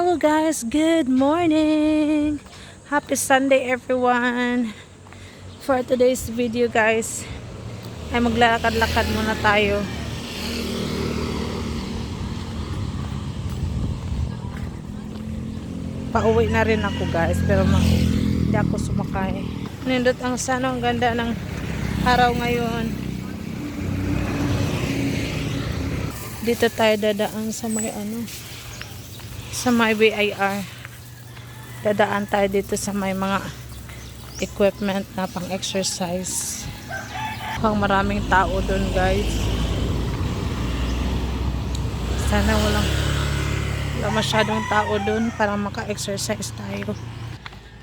Hello guys, good morning. Happy Sunday everyone. For today's video guys, ay maglalakad-lakad muna tayo. Pauwi na rin ako guys, pero hindi ako sumakay. Nindot ang sana, ang ganda ng araw ngayon. Dito tayo dadaan sa may sa may BIR. Dadaan tayo dito sa may mga equipment na pang exercise. Pang maraming tao doon guys. Sana wala masyadong tao doon para maka-exercise tayo.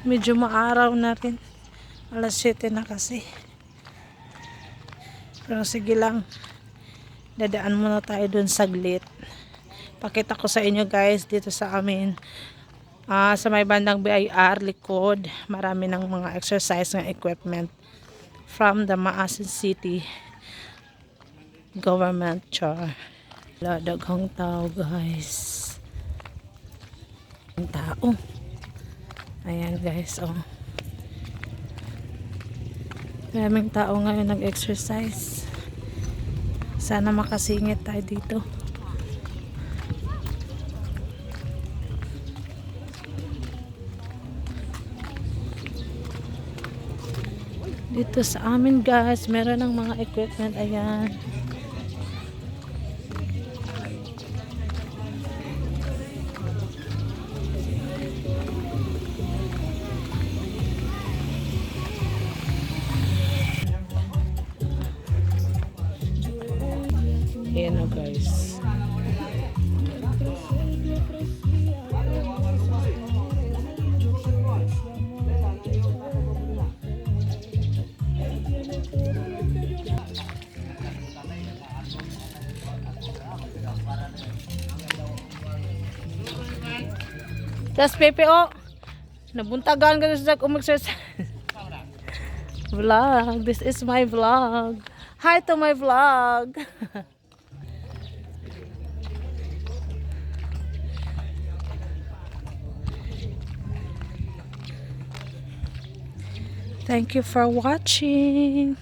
Medyo maaraw na rin. Alas 7 na kasi. Pero sige lang. Dadaan muna tayo doon saglit. Pakita ko sa inyo guys dito sa amin. Sa may bandang BIR likod, marami ng mga exercise ng equipment from the Maasin City government char. Daghang tao guys. Ang tao. Ayan guys, oh. Maraming tao ngayon nag-exercise. Sana makasingit tayo dito. Dito sa amin guys, meron ng mga equipment. Ayan. Ayan o guys. Tas PPO nabuntagan ka sa exercise. Vlog, this is my vlog. Hi to my vlog. Thank you for watching.